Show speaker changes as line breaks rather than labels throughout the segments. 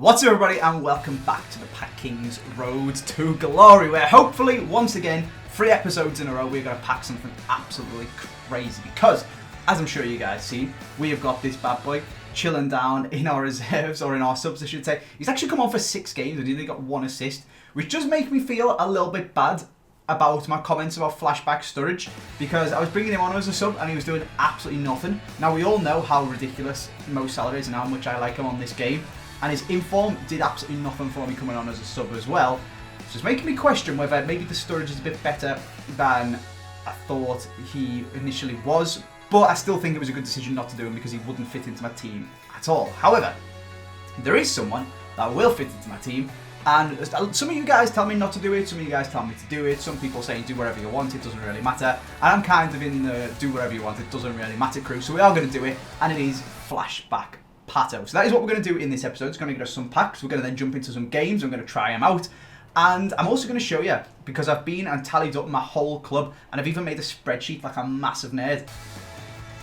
What's up everybody and welcome back to the Pack Kings Road to Glory, where hopefully once again 3 episodes in a row we're going to pack something absolutely crazy, because as I'm sure you guys seen, we have got this bad boy chilling down in our reserves, or in our subs I should say. He's actually come on for 6 games and he only got 1 assist, which does make me feel a little bit bad about my comments about Flashback Sturridge, because I was bringing him on as a sub and he was doing absolutely nothing. Now we all know how ridiculous Mo Salah is and how much I like him on this game, and his inform did absolutely nothing for me coming on as a sub as well. So it's making me question whether maybe the Sturridge is a bit better than I thought he initially was, but I still think it was a good decision not to do him because he wouldn't fit into my team at all. However, there is someone that will fit into my team, and some of you guys tell me not to do it, some of you guys tell me to do it, some people saying do whatever you want, it doesn't really matter, and I'm kind of in the do whatever you want, it doesn't really matter crew, so we are going to do it, and it is Flashback Pato. So that is what we're going to do in this episode. It's going to get us some packs, we're going to then jump into some games, I'm going to try them out, and I'm also going to show you, because I've been and tallied up my whole club, and I've even made a spreadsheet like a massive nerd,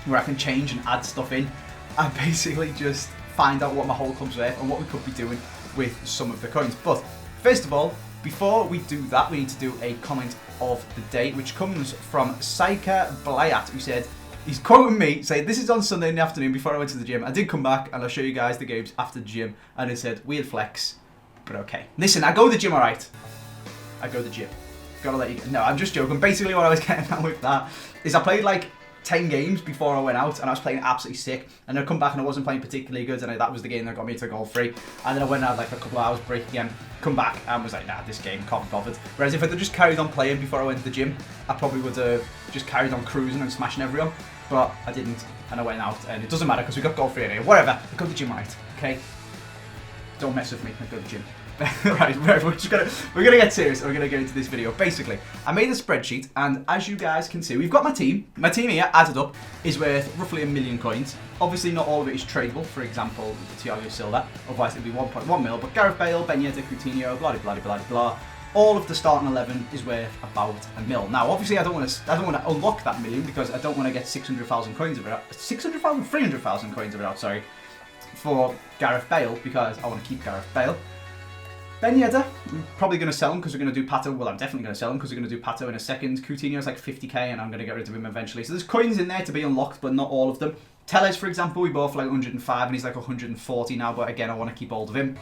where I can change and add stuff in, and basically just find out what my whole club's worth, and what we could be doing with some of the coins. But first of all, before we do that, we need to do a comment of the day, which comes from Saika Blayat, who said, he's quoting me, saying, this is on Sunday in the afternoon before I went to the gym. I did come back and I'll show you guys the games after the gym. And it said, weird flex, but okay. Listen, I go to the gym, alright. I go to the gym. Gotta let you go. No, I'm just joking. Basically what I was getting at with that is I played like 10 games before I went out and I was playing absolutely sick, and then I come back and I wasn't playing particularly good, and that was the game that got me to goal free, and then I went out like a couple of hours break again, come back and was like, nah, this game can't be bothered. Whereas if I'd have just carried on playing before I went to the gym, I probably would have just carried on cruising and smashing everyone, but I didn't, and I went out, and it doesn't matter because we got goal free anyway. Whatever, I go to the gym, right, okay? Don't mess with me, I go to the gym. Right, we're gonna get serious and we're gonna get into this video. Basically, I made a spreadsheet, and as you guys can see, we've got my team. My team here, added up, is worth roughly 1 million coins. Obviously, not all of it is tradable. For example, Thiago Silva, otherwise it'd be 1.1 mil. But Gareth Bale, Ben Yedder, Coutinho, blah blah blah blah blah. All of the starting 11 is worth about 1 mil. Now, obviously, I don't want to unlock that million because I don't want to get 600,000 coins of it out. 300,000 coins of it out. Sorry, for Gareth Bale, because I want to keep Gareth Bale. Ben Yedder, I'm probably going to sell him because we're going to do Pato. Well, I'm definitely going to sell him because we're going to do Pato in a second. Coutinho's like 50k and I'm going to get rid of him eventually. So there's coins in there to be unlocked, but not all of them. Tellez, for example, we bought for like 105 and he's like 140 now, but again, I want to keep hold of him.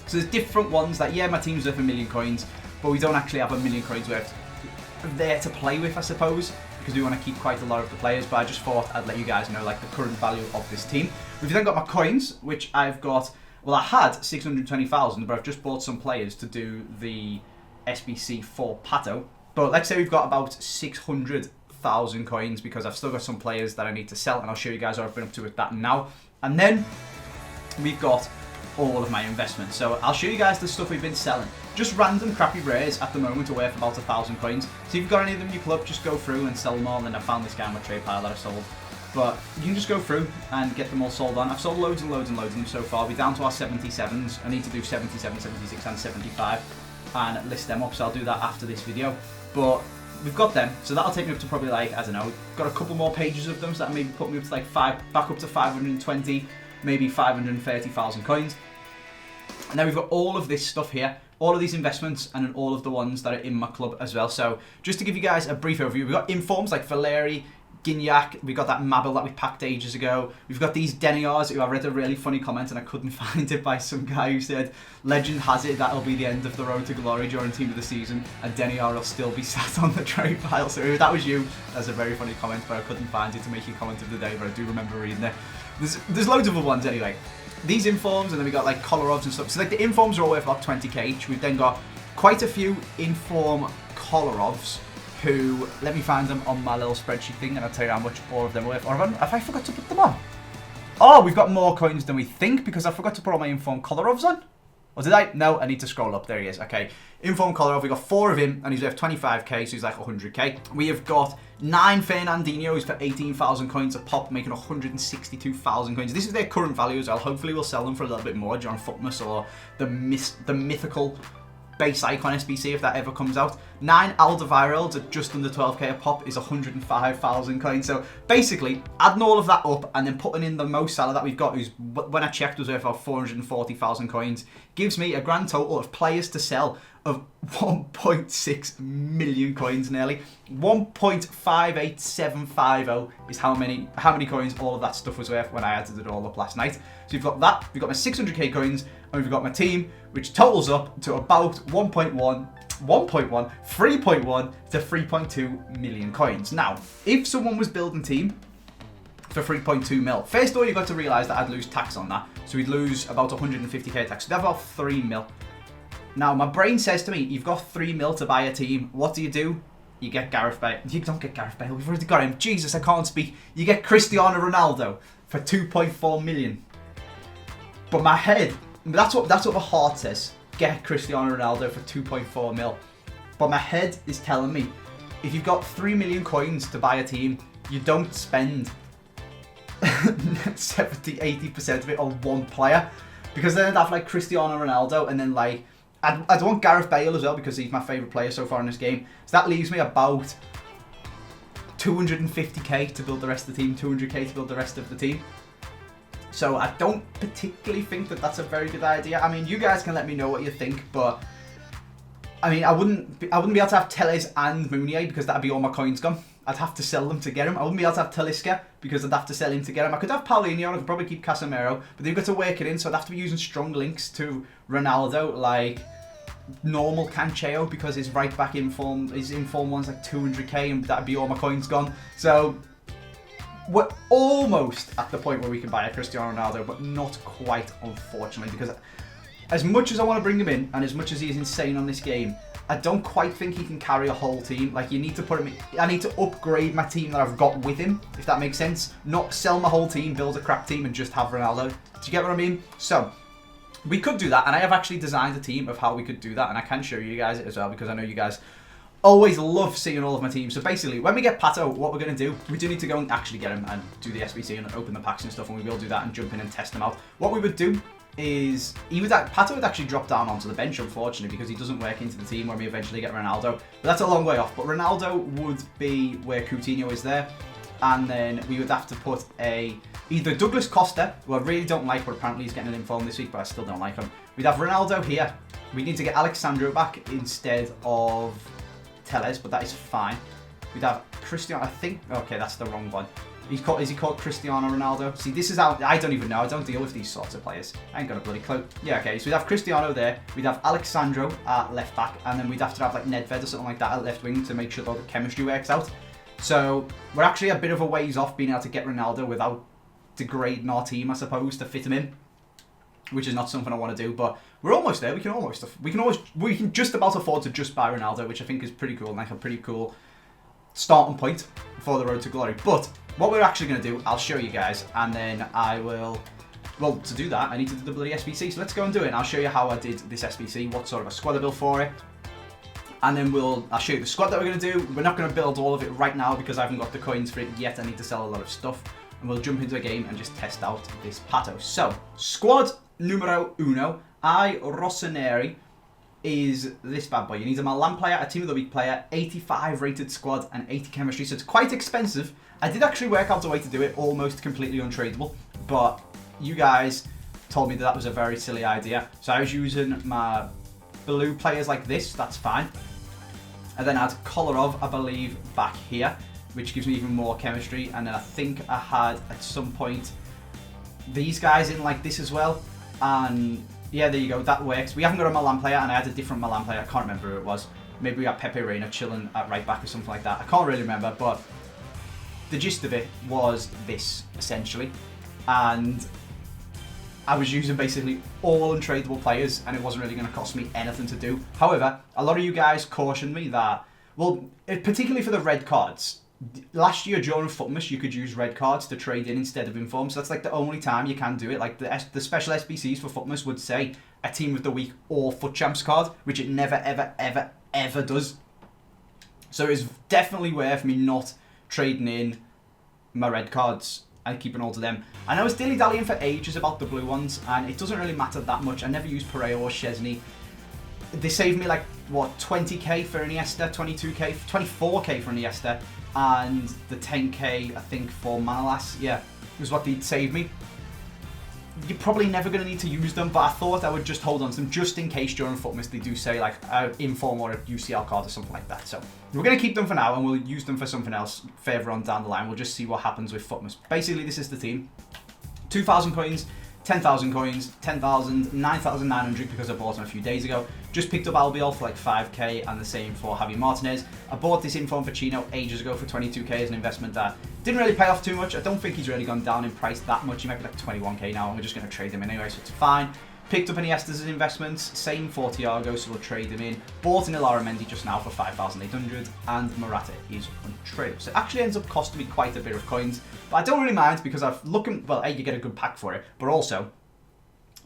So there's different ones that, yeah, my team's worth 1 million coins, but we don't actually have 1 million coins worth there to play with, I suppose, because we want to keep quite a lot of the players, but I just thought I'd let you guys know like the current value of this team. We've then got my coins, which I've got. Well, I had 620,000, but I've just bought some players to do the SBC for Pato. But let's say we've got about 600,000 coins because I've still got some players that I need to sell, and I'll show you guys what I've been up to with that now. And then we've got all of my investments. So I'll show you guys the stuff we've been selling. Just random crappy rares at the moment are worth about 1,000 coins. So if you've got any of them in your club, just go through and sell them all. And then I found this guy on my trade pile that I sold. But you can just go through and get them all sold on. I've sold loads and loads and loads of them so far. We're down to our 77s. I need to do 77, 76 and 75 and list them up. So I'll do that after this video. But we've got them. So that'll take me up to probably like, I don't know, got a couple more pages of them. So that maybe put me up to like back up to 520, maybe 530,000 coins. And then we've got all of this stuff here. All of these investments and then all of the ones that are in my club as well. So just to give you guys a brief overview, we've got informs like Valeri, Gignac, we got that Mabel that we packed ages ago. We've got these Deniars, who I read a really funny comment and I couldn't find it, by some guy who said, legend has it that'll be the end of the road to glory during team of the season and Deniar will still be sat on the trade pile. So if that was you, that's a very funny comment, but I couldn't find it to make your comment of the day, but I do remember reading it. There's loads of other ones anyway. These informs, and then we got like Kolarovs and stuff. So like the informs are all worth about 20k each. We've then got quite a few inform Kolarovs, who, let me find them on my little spreadsheet thing and I'll tell you how much all of them are worth. Or have I forgot to put them on? Oh, we've got more coins than we think because I forgot to put all my Inform Kolarovs on. Or did I? No, I need to scroll up. There he is. Okay. Inform Kolarov, we've got 4 of him and he's worth 25k, so he's like 100k. We have got 9 Fernandinhos for 18,000 coins a pop, making 162,000 coins. This is their current value as well. Hopefully we'll sell them for a little bit more during Footmas or the mythical base icon SBC if that ever comes out. 9 Alderweirelds at just under 12k a pop is 105,000 coins. So basically, adding all of that up and then putting in the Mo Salah that we've got, who's, when I checked, was worth about 440,000 coins, gives me a grand total of players to sell of 1.6 million coins nearly. 1.58750 is how many coins all of that stuff was worth when I added it all up last night. So you've got that, we've got my 600k coins, and we've got my team, which totals up to about 3.1 to 3.2 million coins. Now, if someone was building team for 3.2 mil, first of all, you've got to realise that I'd lose tax on that. So we'd lose about 150k tax. So that's about 3 mil. Now, my brain says to me, you've got 3 mil to buy a team. What do? You get Gareth Bale. You don't get Gareth Bale. We've already got him. Jesus, I can't speak. You get Cristiano Ronaldo for 2.4 million. But my head, that's what my heart says. Get Cristiano Ronaldo for 2.4 mil. But my head is telling me, if you've got 3 million coins to buy a team, you don't spend 70-80% of it on one player. Because then I'd have like Cristiano Ronaldo, and then like, I'd want Gareth Bale as well because he's my favourite player so far in this game. So that leaves me about 250k to build the rest of the team, 200k to build the rest of the team. So I don't particularly think that that's a very good idea. I mean, you guys can let me know what you think, but I mean, I wouldn't be able to have Telles and Mounier because that'd be all my coins gone. I'd have to sell them to get him. I wouldn't be able to have Talisca because I'd have to sell him to get him. I could have Paulinho and I could probably keep Casemiro, but they've got to work it in, so I'd have to be using strong links to Ronaldo, like normal Cancelo, because his right back his inform one's like 200k, and that'd be all my coins gone. So we're almost at the point where we can buy a Cristiano Ronaldo, but not quite, unfortunately, because as much as I want to bring him in, and as much as he's insane on this game, I don't quite think he can carry a whole team. Like, you need to put him in, I need to upgrade my team that I've got with him, if that makes sense. Not sell my whole team, build a crap team, and just have Ronaldo. Do you get what I mean? So, we could do that, and I have actually designed a team of how we could do that, and I can show you guys it as well, because I know you guys always love seeing all of my teams. So basically, when we get Pato, what we're going to do, we do need to go and actually get him and do the SBC and open the packs and stuff, and we will do that and jump in and test them out. What we would do is, Pato would actually drop down onto the bench, unfortunately, because he doesn't work into the team when we eventually get Ronaldo. But that's a long way off. But Ronaldo would be where Coutinho is there. And then we would have to put either Douglas Costa, who I really don't like, but apparently he's getting an inform this week, but I still don't like him. We'd have Ronaldo here. We need to get Alexandro back instead of Telles, but that is fine. We'd have Cristiano, I think, okay, that's the wrong one. Is he called Cristiano Ronaldo? See, this is how, I don't even know. I don't deal with these sorts of players. I ain't got a bloody clue. Yeah, okay, so we'd have Cristiano there. We'd have Alexandro at left back, and then we'd have to have like Nedved or something like that at left wing to make sure that the chemistry works out. So we're actually a bit of a ways off being able to get Ronaldo without degrading our team, I suppose, to fit him in, which is not something I want to do. But we're almost there. We can just about afford to just buy Ronaldo, which I think is pretty cool, like a pretty cool starting point for the road to glory. But what we're actually going to do, I'll show you guys, and then I will, well, to do that, I need to do the bloody SBC, so let's go and do it, and I'll show you how I did this SBC, what sort of a squad I built for it, and then I'll show you the squad that we're going to do. We're not going to build all of it right now, because I haven't got the coins for it yet. I need to sell a lot of stuff, and we'll jump into a game and just test out this Pato. So, squad numero uno, Rossoneri, is this bad boy. You need a Milan player, a Team of the Week player, 85 rated squad, and 80 chemistry, so it's quite expensive. I did actually work out a way to do it almost completely untradeable, but you guys told me that was a very silly idea. So I was using my blue players like this, that's fine. And then I had Kolarov, I believe, back here, which gives me even more chemistry. And then I think I had, at some point, these guys in like this as well. And yeah, there you go, that works. We haven't got a Milan player, and I had a different Milan player. I can't remember who it was. Maybe we had Pepe Reina chilling at right back or something like that. I can't really remember, but the gist of it was this, essentially. And I was using basically all untradeable players, and it wasn't really going to cost me anything to do. However, a lot of you guys cautioned me that, well, particularly for the red cards, last year during Footmas, you could use red cards to trade in instead of inform, so that's like the only time you can do it. Like the special SBCs for Footmas would say a Team of the Week or Foot Champs card, which it never, ever, ever, ever does. So it's definitely worth me not trading in my red cards and keeping all to them. And I was dilly-dallying for ages about the blue ones, and it doesn't really matter that much. I never use Pereira or Chesney. they saved me like, what, 20k for Iniesta, 22k, 24k for Iniesta, and the 10k, I think, for Manolas, yeah, was what they'd saved me. You're probably never going to need to use them, but I thought I would just hold on to them just in case during FUTMIS they do say like an inform or a UCL card or something like that. So we're going to keep them for now and we'll use them for something else further on down the line. We'll just see what happens with FUTMIS. Basically, this is the team. 2,000 coins, 10,000 coins, 10,000, 9,900 because I bought them a few days ago. Just picked up Albiol for like 5k and the same for Javi Martinez. I bought this inform for Chino ages ago for 22k as an investment that didn't really pay off too much. I don't think he's really gone down in price that much. He might be like 21k now and we're just going to trade him anyway, so it's fine. Picked up Iniesta as investments, same for Thiago, so we'll trade him in. Bought an Ilara Mendy just now for 5,800 and Morata is untradeable. So it actually ends up costing me quite a bit of coins, but I don't really mind because I've looking, well, A, you get a good pack for it, but also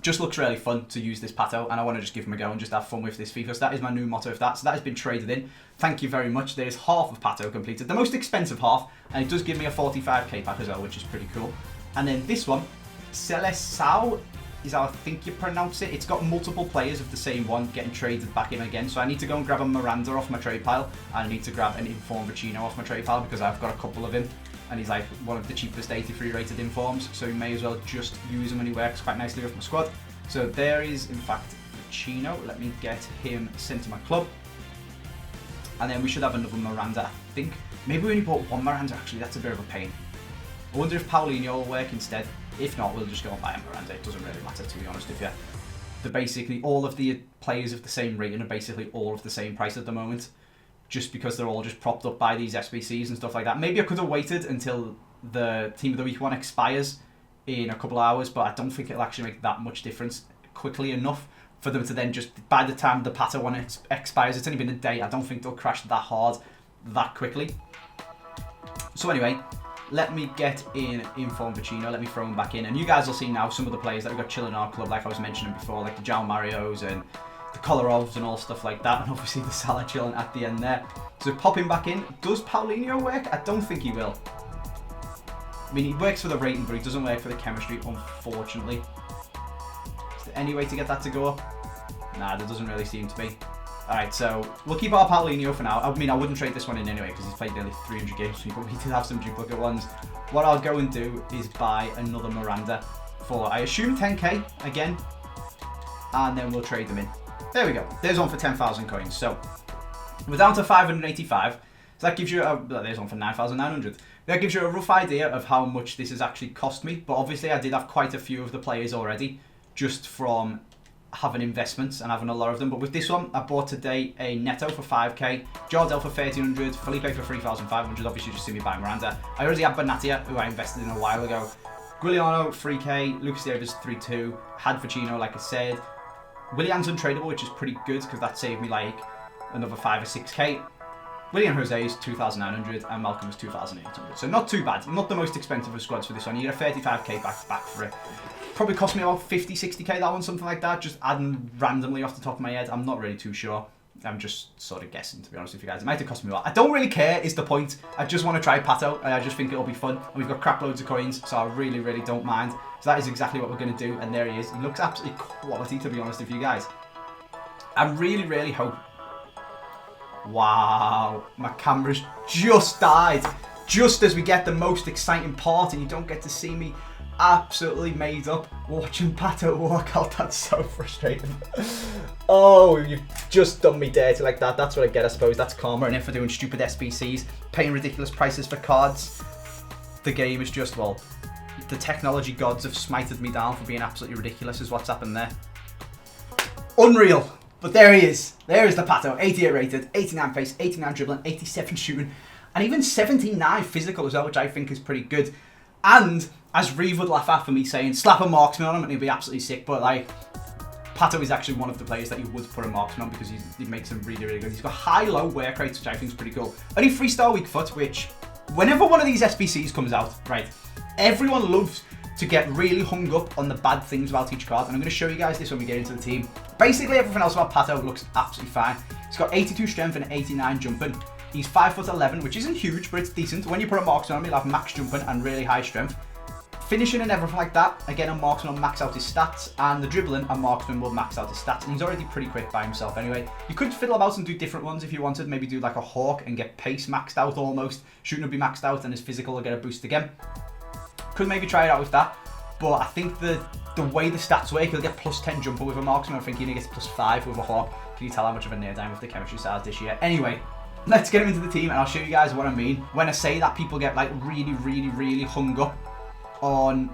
just looks really fun to use this Pato and I want to just give him a go and just have fun with this FIFA. So that is my new motto of that. So that has been traded in. Thank you very much. There's half of Pato completed, the most expensive half, and it does give me a 45k pack as well, which is pretty cool. And then this one, Seleção is how I think you pronounce it. It's got multiple players of the same one getting traded back in again. So I need to go and grab a Miranda off my trade pile and I need to grab an Inform Vecino off my trade pile because I've got a couple of him. And he's like one of the cheapest 83 rated informs, so you may as well just use him and he works quite nicely with my squad. So there is, in fact, Chino. Let me get him sent to my club. And then we should have another Miranda, I think. Maybe we only bought one Miranda, actually, that's a bit of a pain. I wonder if Paulinho will work instead. If not, we'll just go and buy a Miranda. It doesn't really matter, to be honest with you. They're basically, all of the players of the same rating are basically all of the same price at the moment, just because they're all just propped up by these SBCs and stuff like that. Maybe I could have waited until the Team of the Week one expires in a couple of hours, but I don't think it'll actually make that much difference quickly enough for them to then just, by the time the Pato one expires, it's only been a day, I don't think they'll crash that hard that quickly. So anyway, let me get in Inform Vecino, let me throw him back in, and you guys will see now some of the players that we've got chilling in our club, like I was mentioning before, like the João Marios and the Kolarovs and all stuff like that, and obviously the Salah chilling at the end there. So pop him back in. Does Paulinho work? I don't think he will. I mean, he works for the rating, but he doesn't work for the chemistry, unfortunately. Is there any way to get that to go up? Nah, there doesn't really seem to be. Alright, so we'll keep our Paulinho for now. I mean, I wouldn't trade this one in anyway, because he's played nearly 300 games, but we did have some duplicate ones. What I'll go and do is buy another Miranda for, I assume, 10k again, and then we'll trade them in. There we go. There's one for 10,000 coins. So we're down to 585. So that gives you a, there's one for 9,900. That gives you a rough idea of how much this has actually cost me. But obviously I did have quite a few of the players already, just from having investments and having a lot of them. But with this one, I bought today a Neto for 5k, Jardel for 1,300, Felipe for 3,500. Obviously, you just see me buy Miranda. I already had Benatia, who I invested in a while ago. Guiliano, 3k, Lucas Davis, 3.2, had Vecino, like I said. Willian's untradeable, which is pretty good because that saved me like another 5 or 6k. William Jose is 2,900 and Malcolm is 2,800. So not too bad. Not the most expensive of squads for this one. You get a 35k back for it. Probably cost me about 50, 60k that one, something like that. Just adding randomly off the top of my head. I'm not really too sure. I'm just sort of guessing, to be honest with you guys. It might have cost me a lot. I don't really care, is the point. I just want to try Pato, and I just think it'll be fun. And we've got crap loads of coins, so I really, really don't mind. So that is exactly what we're going to do, and there he is. He looks absolutely quality, to be honest with you guys. I really, really hope... Wow, my camera's just died. Just as we get the most exciting part, and you don't get to see me absolutely made up watching Pato walk out. That's so frustrating. Oh, you've just done me dirty like that. That's what I get, I suppose. That's karma. And if we're doing stupid SBCs, paying ridiculous prices for cards, the game is just, well, the technology gods have smited me down for being absolutely ridiculous is what's happened there. Unreal. But there he is. There is the Pato. 88 rated, 89 pace, 89 dribbling, 87 shooting, and even 79 physical as well, which I think is pretty good. And as Reeve would laugh at for me saying, slap a marksman on him and he'll be absolutely sick. But like, Pato is actually one of the players that you would put a marksman on because he makes him really, really good. He's got high-low work rates, which I think is pretty cool. Only 3-star weak foot, which whenever one of these SBCs comes out, right, everyone loves to get really hung up on the bad things about each card. And I'm going to show you guys this when we get into the team. Basically, everything else about Pato looks absolutely fine. He's got 82 strength and 89 jumping. He's 5'11", which isn't huge, but it's decent. When you put a marksman on him, he'll have max jumping and really high strength. Finishing and everything like that, again, a marksman will max out his stats, and the dribbling, a marksman will max out his stats, and he's already pretty quick by himself anyway. You could fiddle about and do different ones if you wanted, maybe do like a hawk and get pace maxed out almost, shooting will be maxed out, and his physical will get a boost again. Could maybe try it out with that, but I think the way the stats work, he'll get plus 10 jumper with a marksman, I think he gets plus 5 with a hawk. Can you tell how much of a nerd I am with the chemistry stars this year? Anyway, let's get him into the team, and I'll show you guys what I mean when I say that people get like really hung up on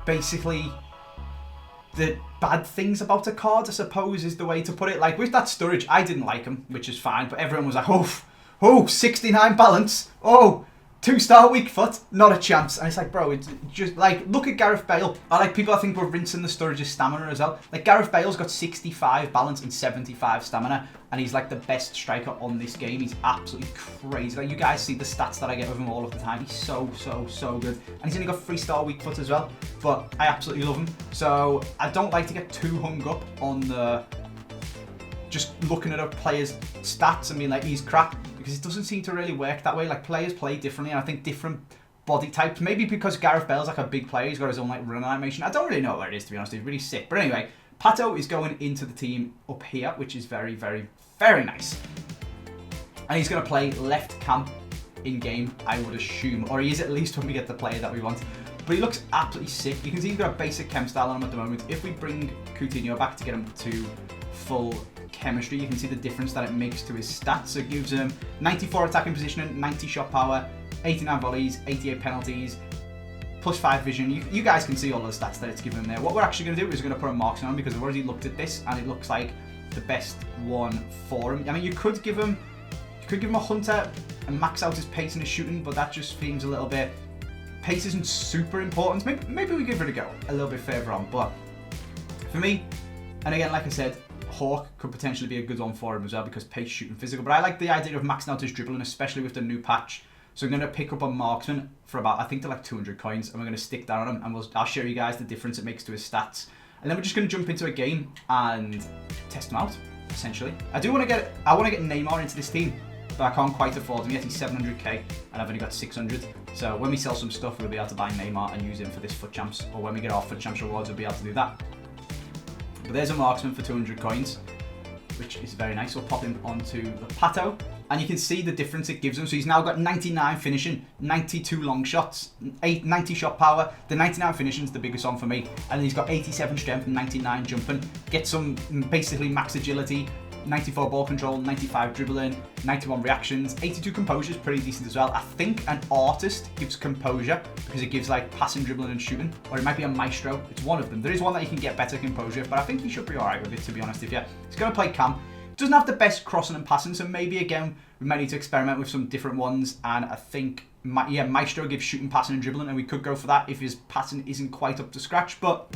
basically the bad things about a card, I suppose is the way to put it. Like with that Sturridge, I didn't like him, which is fine, but everyone was like, oh, 69 balance, oh, 2-star weak foot, not a chance. And it's like, bro, it's just like, look at Gareth Bale. I like people I think were rinsing the Sturridge's stamina as well. Like Gareth Bale's got 65 balance and 75 stamina, and he's like the best striker on this game. He's absolutely crazy. Like you guys see the stats that I get with him all of the time. He's so good. And he's only got 3-star weak foot as well, but I absolutely love him. So I don't like to get too hung up on the just looking at a player's stats and being like, he's crap, because it doesn't seem to really work that way. Like players play differently, and I think different body types, maybe because Gareth Bale's like a big player, he's got his own like run animation. I don't really know what it is, to be honest. He's really sick. But anyway, Pato is going into the team up here, which is very nice. And he's going to play left cam in game, I would assume, or he is at least when we get the player that we want. But he looks absolutely sick. You can see he's got a basic chem style on him at the moment. If we bring Coutinho back to get him to full chemistry, you can see the difference that it makes to his stats. So it gives him 94 attacking positioning, 90 shot power, 89 volleys, 88 penalties, plus 5 vision. You guys can see all the stats that it's given him there. What we're actually going to do is we're going to put a marksman on, because I've already looked at this and it looks like the best one for him. I mean, you could give him a hunter and max out his pace and his shooting, but that just seems a little bit, pace isn't super important. Maybe we give it a go a little bit further on, but for me, and again, like I said, hawk could potentially be a good one for him as well, because pace, shooting, physical. But I like the idea of maxing out his dribbling, especially with the new patch. So I'm going to pick up a marksman for about, I think they're like 200 coins, and we're going to stick that on him, and I'll show you guys the difference it makes to his stats. And then we're just going to jump into a game and test him out, essentially. I want to get Neymar into this team, but I can't quite afford him yet. He's 700k, and I've only got 600. So when we sell some stuff, we'll be able to buy Neymar and use him for this FUT Champs, or when we get our FUT Champs rewards, we'll be able to do that. But there's a marksman for 200 coins, which is very nice. We'll pop him onto the Pato, and you can see the difference it gives him. So he's now got 99 finishing, 92 long shots, 90 shot power. The 99 finishing is the biggest one for me, and then he's got 87 strength and 99 jumping. Get some basically max agility, 94 ball control, 95 dribbling, 91 reactions, 82 composure is pretty decent as well. I think an artist gives composure because it gives like passing, dribbling and shooting, or it might be a maestro. It's one of them. There is one that you can get better composure, but I think he should be alright with it, to be honest. If you, he's going to play cam. Doesn't have the best crossing and passing, so maybe again we might need to experiment with some different ones. And I think maestro gives shooting, passing and dribbling, and we could go for that if his passing isn't quite up to scratch, but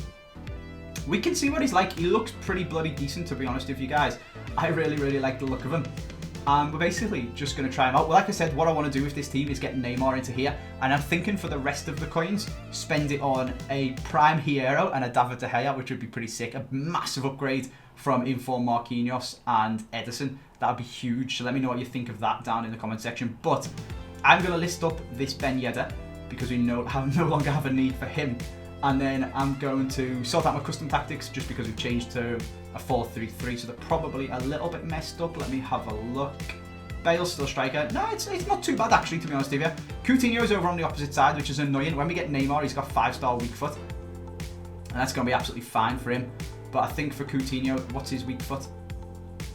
we can see what he's like. He looks pretty bloody decent, to be honest with you guys. I really like the look of him. And we're basically just going to try him out. Well, like I said, what I want to do with this team is get Neymar into here. And I'm thinking for the rest of the coins, spend it on a Prime Hierro and a David De Gea, which would be pretty sick. A massive upgrade from Inform Marquinhos and Edison. That would be huge. So let me know what you think of that down in the comment section. But I'm going to list up this Ben Yedder, because we no longer have a need for him. And then I'm going to sort out my custom tactics, just because we've changed to a 4-3-3, so they're probably a little bit messed up. Let me have a look. Bale's still striker. No, it's not too bad actually, to be honest with you. Coutinho's over on the opposite side, which is annoying. When we get Neymar, he's got 5-star weak foot, and that's going to be absolutely fine for him. But I think for Coutinho, what's his weak foot?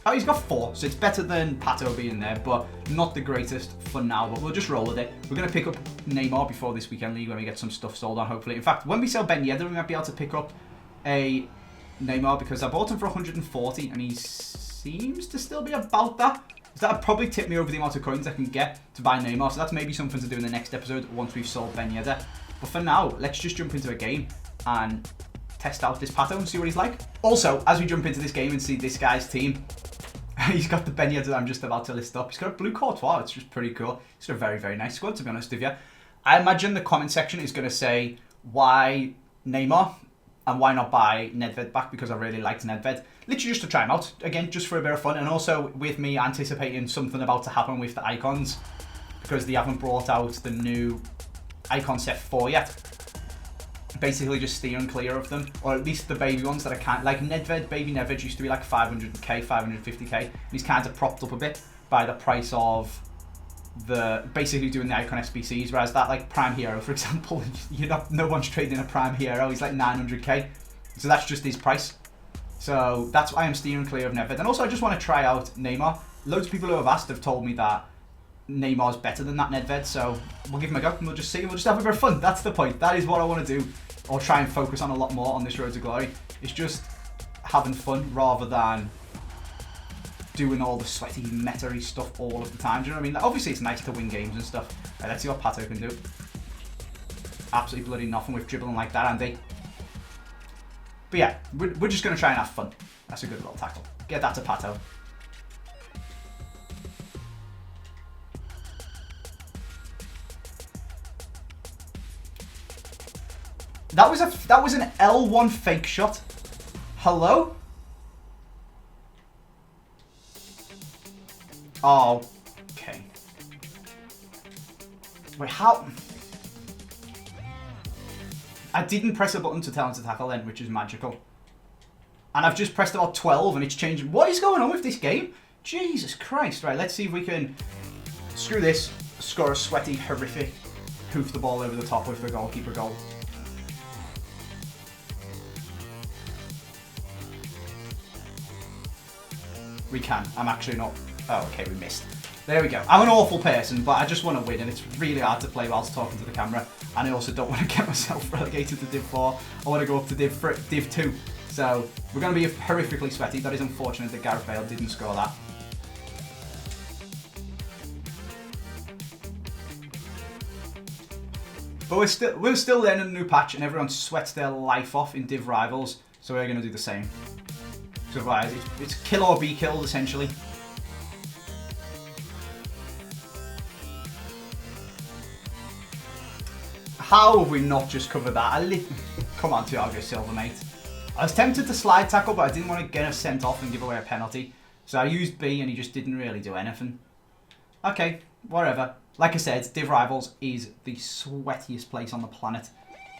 Oh, he's got 4, so it's better than Pato being there, but not the greatest for now. But we'll just roll with it. We're going to pick up Neymar before this weekend league when we get some stuff sold on, hopefully. In fact, when we sell Ben Yedder, we might be able to pick up a Neymar, because I bought him for 140, and he seems to still be about that. So that'd probably tip me over the amount of coins I can get to buy Neymar. So that's maybe something to do in the next episode once we've sold Ben Yedder. But for now, let's just jump into a game and test out this Pato and see what he's like. Also, as we jump into this game and see this guy's team, he's got the Ben Yedder that I'm just about to list up. He's got a blue Courtois, it's just pretty cool. He's got a very nice squad, to be honest with you. I imagine the comment section is going to say, why Neymar? And why not buy Nedved back, because I really liked Nedved. Literally just to try him out, again, just for a bit of fun. And also with me anticipating something about to happen with the icons, because they haven't brought out the new icon set 4 yet. Basically just steering clear of them, or at least the baby ones that are kind of, like Nedved, baby Nedved used to be like 500k, 550k. He's kind of propped up a bit by the price of the, basically doing the icon SBCs, whereas that like Prime Hero, for example, no one's trading a Prime Hero, he's like 900k. So that's just his price. So that's why I'm steering clear of Nedved. And also I just want to try out Neymar. Loads of people who have asked have told me that Neymar's better than that Nedved, so we'll give him a go and we'll just see, and we'll just have a bit of fun. That's the point. That is what I want to do, or try and focus on a lot more on this Road to Glory. It's just having fun rather than doing all the sweaty, meta-y stuff all of the time. Do you know what I mean? Like, obviously it's nice to win games and stuff. Right, let's see what Pato can do. Absolutely bloody nothing with dribbling like that, Andy. But yeah, we're just going to try and have fun. That's a good little tackle. Get that to Pato. That was an L1 fake shot. Hello? Oh, okay. Wait, how? I didn't press a button to tell him to tackle then, which is magical. And I've just pressed about 12 and it's changing. What is going on with this game? Jesus Christ. Right, let's see if we can screw this, score a sweaty, horrific, hoof the ball over the top with the goalkeeper goal. We can. I'm actually not. Oh, okay, we missed. There we go. I'm an awful person, but I just want to win, and it's really hard to play whilst talking to the camera. And I also don't want to get myself relegated to Div 4. I want to go up to Div 2. So we're going to be horrifically sweaty. That is unfortunate that Gareth Bale didn't score that. But we're still learning a new patch, and everyone sweats their life off in Div Rivals. So we're going to do the same. So otherwise, it's kill or be killed, essentially. How have we not just covered that? Come on, Thiago Silva, mate. I was tempted to slide tackle, but I didn't want to get us sent off and give away a penalty. So I used B, and he just didn't really do anything. Okay, whatever. Like I said, Div Rivals is the sweatiest place on the planet.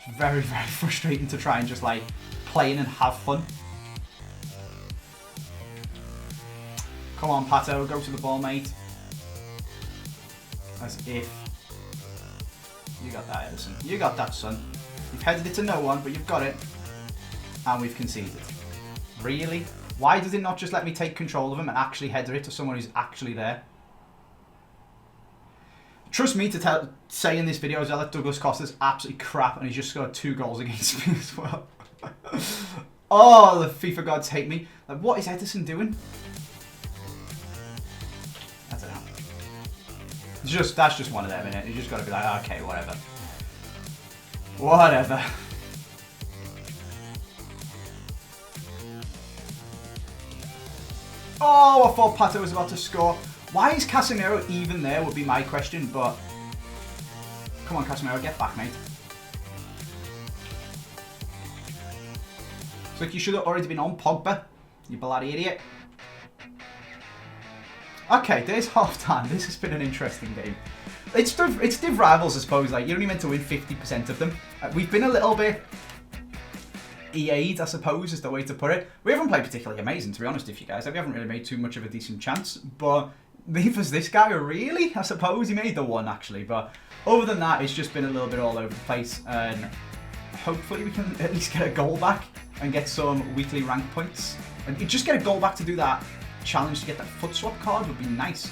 It's very, very frustrating to try and just, like, play in and have fun. Come on, Pato, go to the ball, mate. As if. You got that, Edison. You got that, son. You've headed it to no one, but you've got it. And we've conceded. Really? Why does it not just let me take control of him and actually header it to someone who's actually there? Trust me to say in this video as well that Douglas Costa's absolutely crap and he's just scored 2 goals against me as well. Oh, the FIFA gods hate me. Like, what is Edison doing? I don't know. That's just one of them, innit? You just got to be like, okay, whatever. Whatever. Oh, I thought Pato was about to score. Why is Casemiro even there would be my question, but... Come on, Casemiro, get back, mate. It's like you should have already been on Pogba, you bloody idiot. Okay, there's half time. This has been an interesting game. It's Div Rivals, I suppose. Like, you're only meant to win 50% of them. We've been a little bit EA'd, I suppose, is the way to put it. We haven't played particularly amazing, to be honest with you guys. Like, we haven't really made too much of a decent chance. But neither's this guy, really, I suppose. He made the one, actually. But other than that, it's just been a little bit all over the place. And hopefully we can at least get a goal back and get some weekly rank points. And just get a goal back to do that challenge to get that foot swap card would be nice.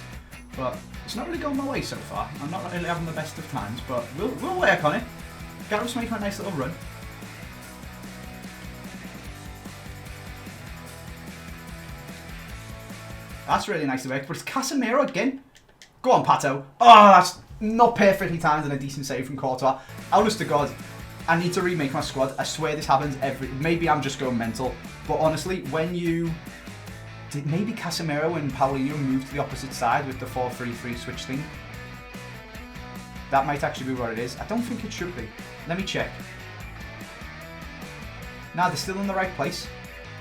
But it's not really going my way so far. I'm not really having the best of times, but we'll work on it. Gareth's making a nice little run. That's really nice to work, but it's Casemiro again. Go on, Pato. Oh, that's not perfectly timed and a decent save from Courtois. Honest to God, I need to remake my squad. I swear this happens maybe I'm just going mental, but honestly, when you... Did maybe Casemiro and Paulinho move to the opposite side with the 4-3-3 switch thing? That might actually be what it is. I don't think it should be. Let me check. Nah, they're still in the right place.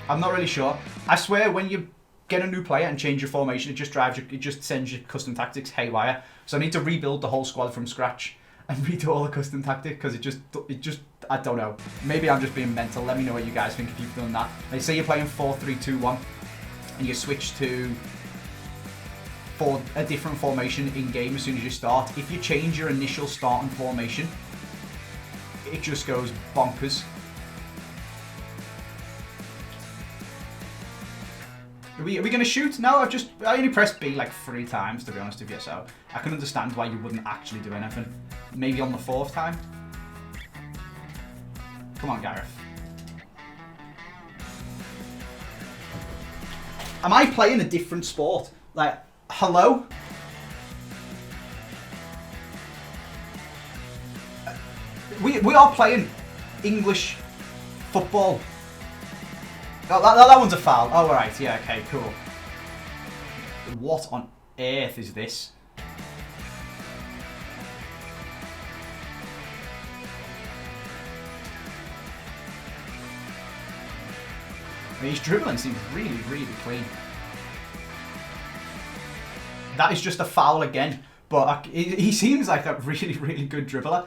I'm not really sure. I swear when you get a new player and change your formation, it just sends your custom tactics haywire. So I need to rebuild the whole squad from scratch. and redo all the custom tactic because it just, I don't know. Maybe I'm just being mental. Let me know what you guys think if you've done that. Like, say you're playing 4-3-2-1 and you switch to a different formation in game as soon as you start. If you change your initial starting formation, it just goes bonkers. Are we going to shoot? No, I only pressed B like 3 times, to be honest with you, so I can understand why you wouldn't actually do anything. Maybe on the 4th time? Come on, Gareth. Am I playing a different sport? Like, hello? We are playing English football. Oh, that one's a foul. Oh, alright. Yeah, okay, cool. What on earth is this? I mean, his dribbling seems really, really clean. That is just a foul again. But he seems like a really, really good dribbler.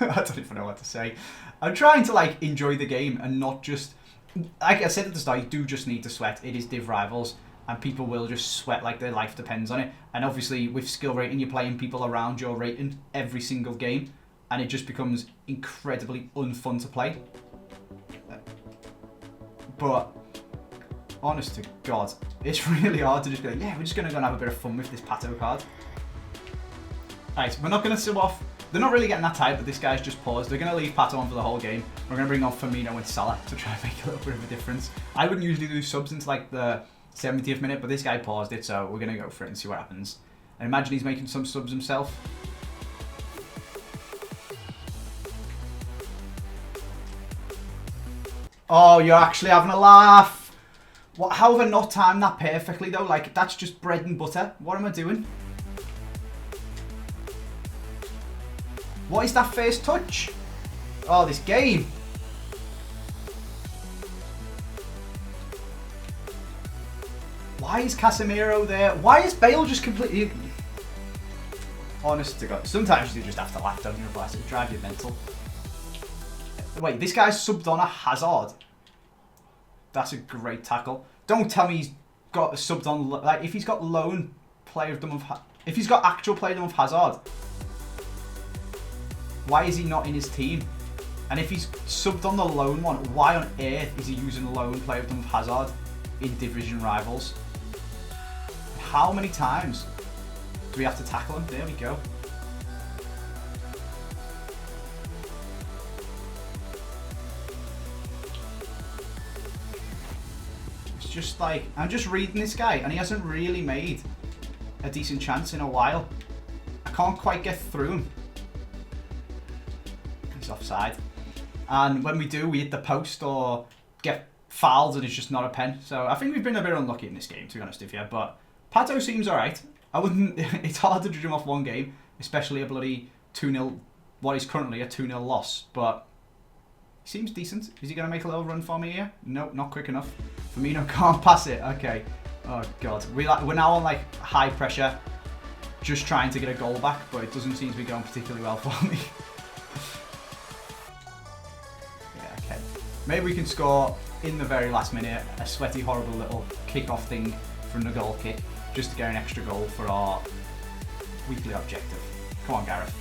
I don't even know what to say. I'm trying to like enjoy the game and not just, like I said at the start, you do just need to sweat. It is Div Rivals and people will just sweat like their life depends on it. And obviously with skill rating, you're playing people around your rating every single game and it just becomes incredibly unfun to play. But honest to God, it's really hard to just be like, yeah, we're just going to go and have a bit of fun with this Pato card. Right, we're not going to sub off. They're not really getting that tired, but this guy's just paused. They're going to leave Pato on for the whole game. We're going to bring on Firmino and Salah to try and make a little bit of a difference. I wouldn't usually do subs into like the 70th minute, but this guy paused it, so we're going to go for it and see what happens. I imagine he's making some subs himself. Oh, you're actually having a laugh. What? How have I not timed that perfectly though? Like, that's just bread and butter. What am I doing? What is that first touch? Oh, this game. Why is Casemiro there? Why is Bale just completely... Honest to God. Sometimes you just have to laugh, don't you? Otherwise it drives you mental. Wait, this guy's subbed on a Hazard. That's a great tackle. Don't tell me he's got subbed on... Like, if he's got loan playerdom of... If he's got actual playerdom of Hazard... Why is he not in his team? And if he's subbed on the loan one, why on earth is he using loan playerdom of Hazard in Division Rivals? How many times do we have to tackle him? There we go. It's just like, I'm just reading this guy and he hasn't really made a decent chance in a while. I can't quite get through him. He's offside. And when we do, we hit the post or get fouled and it's just not a pen. So I think we've been a bit unlucky in this game, to be honest with you. But Pato seems alright. I wouldn't... It's hard to judge him off one game, especially a bloody 2-0... What is currently a 2-0 loss. But he seems decent. Is he going to make a little run for me here? Nope, not quick enough. Firmino can't pass it. Okay. Oh, God. We're now on, like, high pressure. Just trying to get a goal back, but it doesn't seem to be going particularly well for me. Maybe we can score in the very last minute a sweaty, horrible little kick-off thing from the goal kick just to get an extra goal for our weekly objective. Come on, Gareth.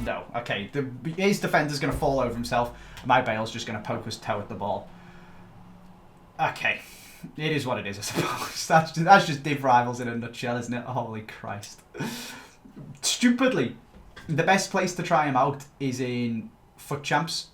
No. Okay, his defender's going to fall over himself. My Bale's just going to poke his toe at the ball. Okay. It is what it is, I suppose. That's just Div Rivals in a nutshell, isn't it? Holy Christ. Stupidly, the best place to try him out is in Foot Champs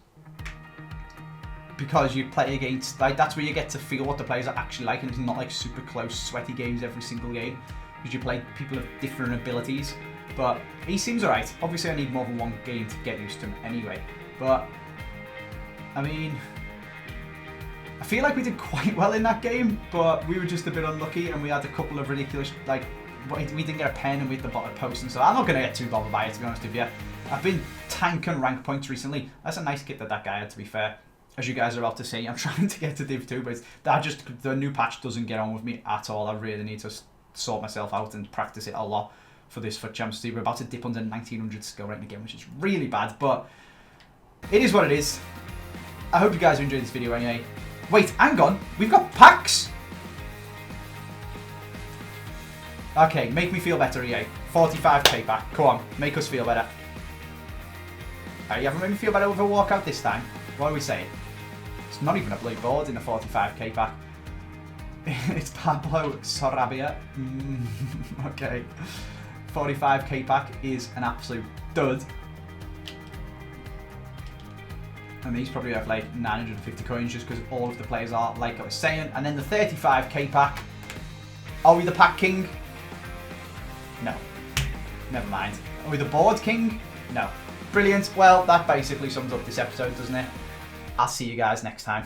because you play against, like, that's where you get to feel what the players are actually like, and it's not like super close, sweaty games every single game because you play people of different abilities. But he seems alright. Obviously, I need more than one game to get used to him anyway. But I mean, I feel like we did quite well in that game, but we were just a bit unlucky, and we had a couple of ridiculous, like. We didn't get a pen and we hit the bottom post and so I'm not going to get too bothered by it, to be honest with you. I've been tanking rank points recently. That's a nice kit that guy had, to be fair. as you guys are about to see. I'm trying to get to Div 2, but the new patch doesn't get on with me at all. I really need to sort myself out and practice it a lot for this FUT Champions League. We're about to dip under 1900 skill rating again, which is really bad, but it is what it is. I hope you guys enjoyed this video anyway. Wait, hang on. We've got packs. Okay, make me feel better, EA. 45k pack. Come on, make us feel better. You haven't made me feel better with a walkout this time. What are we saying? It's not even a blue board in the 45k pack. It's Pablo Sarabia. Okay. 45k pack is an absolute dud. And these probably have like 950 coins just because all of the players are, like I was saying. And then the 35k pack. Are we the pack king? No. Never mind. Are we the board king? No. Brilliant. Well, that basically sums up this episode, doesn't it? I'll see you guys next time.